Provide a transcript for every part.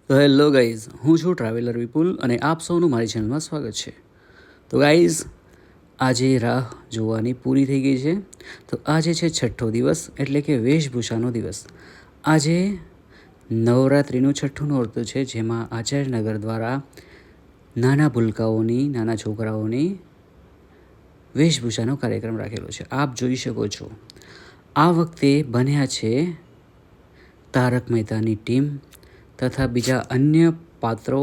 તો hello guys, હું છું ટ્રાવેલર વિપુલ અને આપ સૌનું મારી ચેનલમાં સ્વાગત છે. તો ગાઈઝ, આજે રાહ જોવાની પૂરી થઈ ગઈ છે. તો આજે છે છઠ્ઠો દિવસ, એટલે કે વેશભૂષાનો દિવસ. આજે નવરાત્રિનું છઠ્ઠું નોરતું છે, જેમાં આચાર્યનગર દ્વારા નાના ભૂલકાઓની, નાના છોકરાઓની વેશભૂષાનો કાર્યક્રમ રાખેલો છે. આપ જોઈ શકો છો, આ વખતે બન્યા છે તારક મહેતાની ટીમ તથા બીજા અન્ય પાત્રો.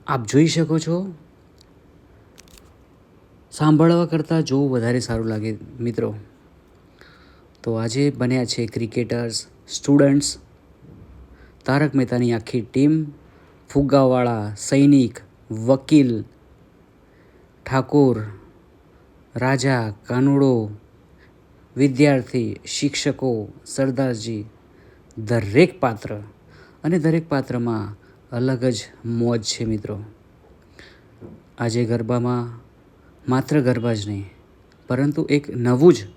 આપ જોઈ શકો છો. સાંભળવા કરતાં જોવું વધારે સારું લાગે મિત્રો. તો આજે બન્યા છે ક્રિકેટર્સ, સ્ટુડન્ટ્સ, તારક મહેતાની આખી ટીમ, ફુગ્ગાવાળા, સૈનિક, વકીલ, ઠાકોર, રાજા, કાનુડો, વિદ્યાર્થી, શિક્ષકો, સરદારજી, દરેક પાત્ર, અને દરેક પાત્રમાં અલગ જ મોજ છે મિત્રો. આજે ગરબામાં માત્ર ગરબા જ નહીં, પરંતુ એક નવું જ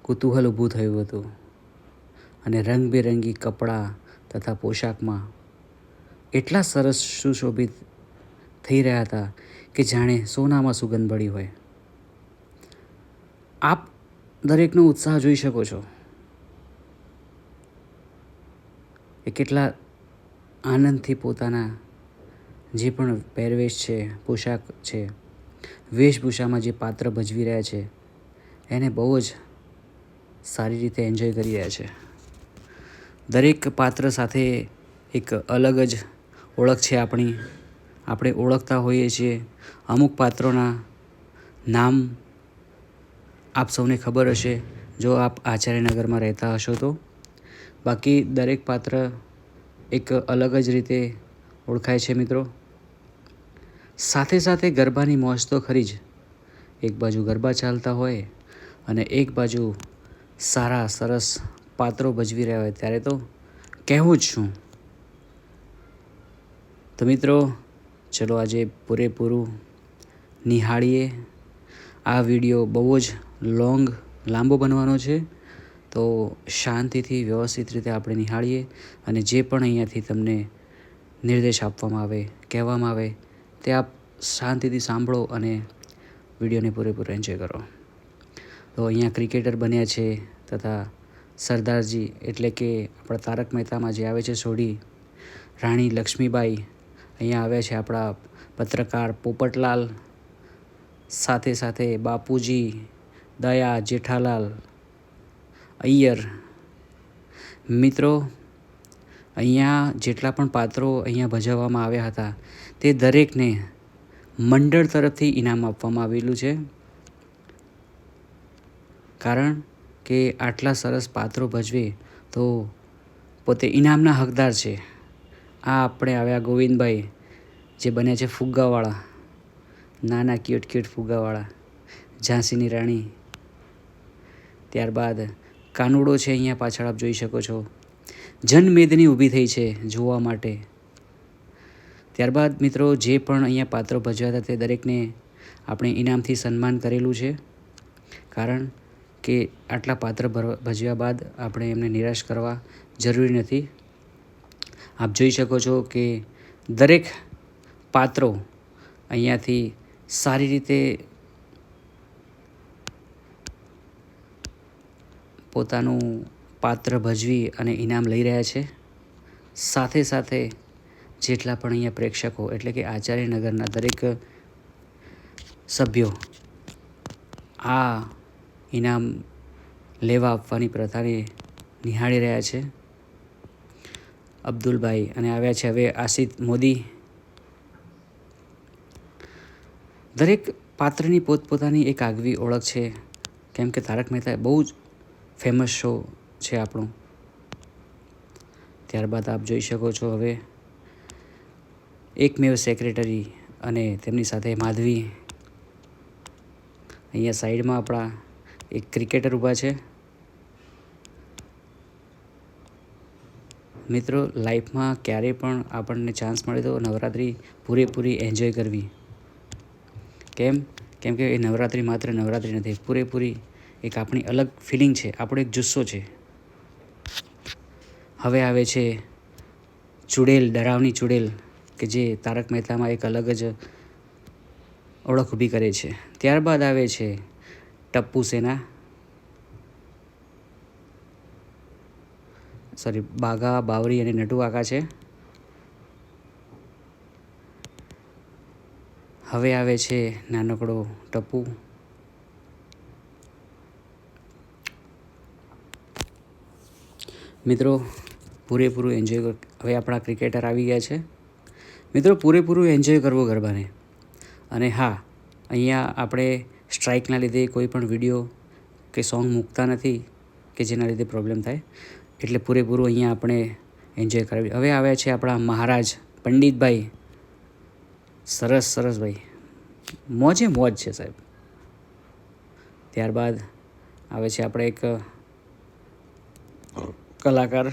કુતૂહલ ઊભું થયું હતું, અને રંગબેરંગી કપડાં તથા પોશાકમાં એટલા સરસ સુશોભિત થઈ રહ્યા હતા કે જાણે સોનામાં સુગંધ ભળી હોય. આપ દરેકનો ઉત્સાહ જોઈ શકો છો એ કેટલા આનંદથી પોતાના જે પણ પહેરવેશ છે, પોશાક છે, વેશભૂષામાં જે પાત્ર ભજવી રહ્યા છે એને બહુ જ સારી રીતે એન્જોય કરી રહ્યા છે. દરેક પાત્ર સાથે એક અલગ જ ઓળખ છે આપણી. આપણે ઓળખતા હોઈએ છીએ. અમુક પાત્રોના નામ આપ સૌને ખબર હશે જો આપ આચાર્યનગરમાં રહેતા હશો તો. બાકી દરેક પાત્ર એક અલગ જ રીતે ઓળખાય છે મિત્રો. સાથે સાથે ગરબાની મોજ તો ખરી જ. એક બાજુ ગરબા ચાલતા હોય અને એક બાજુ સારા સરસ પાત્રો ભજવી રહ્યા હોય ત્યારે તો કહેવું જ શું. તો મિત્રો, ચલો આજે પૂરેપૂરું નિહાળીએ. આ વિડીયો બહુ જ લાંબો બનવાનો છે, તો શાંતિથી વ્યવસ્થિત રીતે આપણે નિહાળીએ અને જે પણ અહીંયાથી તમને નિર્દેશ આપવામાં આવે, કહેવામાં આવે તે આપ શાંતિથી સાંભળો અને વિડીયોને પૂરેપૂરો એન્જોય કરો. તો અહીંયા ક્રિકેટર બન્યા છે તથા સરદારજી એટલે કે આપણા તારક મહેતામાં જે આવે છે સોઢી, રાણી લક્ષ્મીબાઈ. અહીંયા આવ્યા છે આપણા પત્રકાર પોપટલાલ, સાથે સાથે બાપુજી, દયા, જેઠાલાલ, અય્યર. મિત્રો, અહીંયા જેટલા પણ પાત્રો અહીંયા ભજવવામાં આવ્યા હતા તે દરેકને મંડળ તરફથી ઇનામ આપવામાં આવેલું છે, કારણ કે આટલા સરસ પાત્રો ભજવે તો પોતે ઇનામના હકદાર છે. આ આપણે આવ્યા ગોવિંદભાઈ, જે બન્યા છે ફુગ્ગાવાળા, નાના ક્યુટ ફુગ્ગાવાળા, ઝાંસીની રાણી. ત્યારબાદ કાનુડો છે અહીંયા પાછળ આપ જોઈ શકો છો. જનમેદની ઊભી થઈ છે જોવા માટે. ત્યારબાદ મિત્રો જે પણ અહીંયા પાત્રો ભજવ્યા હતા તે દરેકને આપણે ઇનામથી સન્માન કરેલું છે, કારણ કે આટલા પાત્ર ભજવ્યા બાદ આપણે એમને નિરાશ કરવા જરૂરી નથી. આપ જોઈ શકો છો કે દરેક પાત્રો અહીંયાથી સારી રીતે પોતાનું પાત્ર ભજવી અને ઇનામ લઈ રહ્યા છે. સાથે સાથે જેટલા પણ અહીંયા પ્રેક્ષકો એટલે કે આચાર્યનગરના દરેક સભ્યો આ ઇનામ લેવા આપવાની પ્રથાને નિહાળી રહ્યા છે. અબ્દુલભાઈ અને આવ્યા છે હવે આશિત મોદી. દરેક પાત્રની પોતપોતાની એક આગવી ઓળખ છે, કેમ કે તારક મહેતા બહુ જ ફેમસ શો છે આપણો. ત્યારબાદ આપ જોઈ શકો છો હવે એકમેવ સેક્રેટરી અને તેમની સાથે માધવી. અહીંયા સાઈડમાં આપણા એક ક્રિકેટર ઊભા છે. મિત્રો, લાઈફમાં ક્યારેય પણ આપણને ચાન્સ મળે તો નવરાત્રિ પૂરેપૂરી એન્જોય કરવી. કેમ કે એ નવરાત્રિ માત્ર નવરાત્રિ નથી, પૂરેપૂરી એક આપણી અલગ ફિલિંગ છે, આપણો એક જુસ્સો છે. હવે આવે છે ચુડેલ, ડરાવની ચુડેલ, કે જે તારક મહેતામાં એક અલગ જ ઓળખ ઊભી કરે છે. ત્યારબાદ આવે છે ટપ્પુ સેના, બાઘા, બાવરી અને નટુ કાકા છે. હવે આવે છે નાનકડો ટપ્પુ. મિત્રો પૂરેપૂરું એન્જોય. હવે આપણા ક્રિકેટર આવી ગયા છે. મિત્રો પૂરેપૂરું એન્જોય કરવો ગરબાને. અને હા, અહીંયા આપણે સ્ટ્રાઇકના લીધે કોઈ પણ વિડીયો કે સોંગ મૂકતા નથી કે જેના લીધે પ્રોબ્લેમ થાય, એટલે પૂરેપૂરું અહીંયા આપણે એન્જોય કરાવી. હવે આવે છે આપણા મહારાજ પંડિતભાઈ. સરસ ભાઈ, મોજે મોજ છે સાહેબ. ત્યારબાદ આવે છે આપણે એક કલાકાર.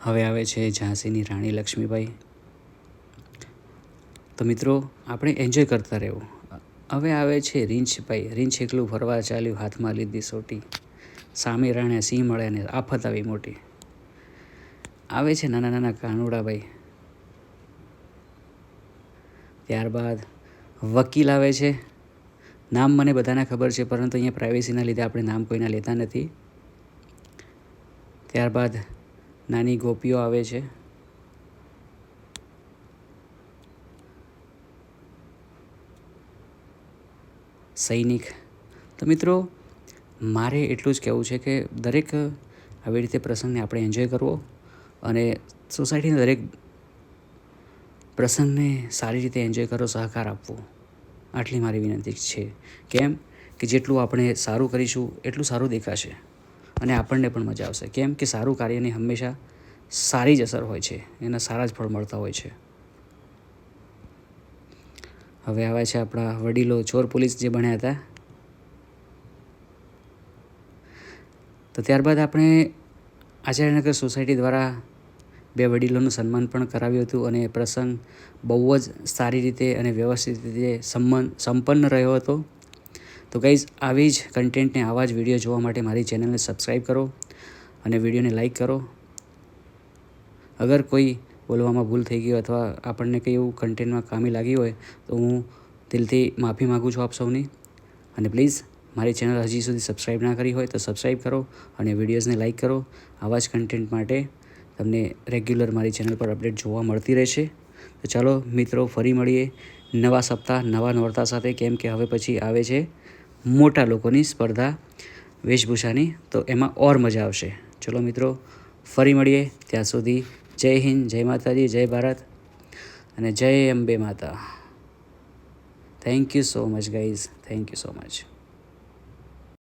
હવે આવે છે ઝાંસીની રાણી લક્ષ્મીબાઈ. તો મિત્રો આપણે એન્જોય કરતા રહેવું. હવે આવે છે રીંછભાઈ. રીંછ એકલું ફરવા ચાલ્યું, હાથમાં લીધી સોટી, સામે રાણે સિંહ મળે ને આફત આવી મોટી. આવે છે નાના નાના કાનુડાભાઈ. ત્યારબાદ વકીલ આવે છે. નામ મને બધાને ખબર છે, પરંતુ અહીંયા પ્રાઇવેસીના લીધે આપણે નામ કોઈના લેતા નથી. ત્યારબાદ નાની ગોપીઓ આવે છે. સૈનિક. તો મિત્રો મારે એટલું જ કહેવું છે કે દરેક આવી રીતે પ્રસંગને આપણે એન્જોય કરવો અને સોસાયટીના દરેક પ્રસંગને સારી રીતે એન્જોય કરો, સહકાર આપવો, આટલી મારી વિનંતી છે. કેમ કે જેટલું આપણે સારું કરીશું એટલું સારું દેખાશે અને આપણને પણ મજા આવશે. કેમ કે સારું કાર્યની હંમેશા સારી જ અસર હોય છે, એના સારા જ ફળ મળતા હોય છે. હવે આવે છે આપણા વડીલો, ચોર પોલીસ જે બન્યા હતા. તો ત્યારબાદ આપણે આચાર્યનગર સોસાયટી દ્વારા 2 વડીલોનું સન્માન પણ કરાવ્યું હતું અને પ્રસંગ બહુ જ સારી રીતે અને વ્યવસ્થિત રીતે સંપન્ન રહ્યો હતો. તો ગાઈઝ, આવી જ કન્ટેન્ટને, આવા જ વિડીયો જોવા માટે મારી ચેનલને સબસ્ક્રાઈબ કરો અને વિડીયોને લાઈક કરો. અગર કોઈ બોલવામાં ભૂલ થઈ ગઈ અથવા આપણને કંઈ એવું કન્ટેન્ટમાં ખામી લાગી હોય તો હું દિલથી માફી માગું છું આપ સૌની. અને પ્લીઝ મારી ચેનલ હજી સુધી સબસ્ક્રાઈબ ના કરી હોય તો સબસ્ક્રાઈબ કરો અને વિડીયોઝને લાઈક કરો. આવા જ કન્ટેન્ટ માટે તમને રેગ્યુલર મારી ચેનલ પર અપડેટ જોવા મળતી રહેશે. તો ચાલો મિત્રો, ફરી મળીએ નવા સપ્તાહ, નવા નોરતા સાથે. કેમ કે હવે પછી આવે છે મોટા લોકોની સ્પર્ધા વેશભૂષાની, તો એમાં ઓર મજા આવશે. ચલો મિત્રો, ફરી મળીએ. ત્યાં સુધી જય હિન્દ, જય માતાજી, જય ભારત અને જય અંબે માતા. Thank you so much guys, thank you so much.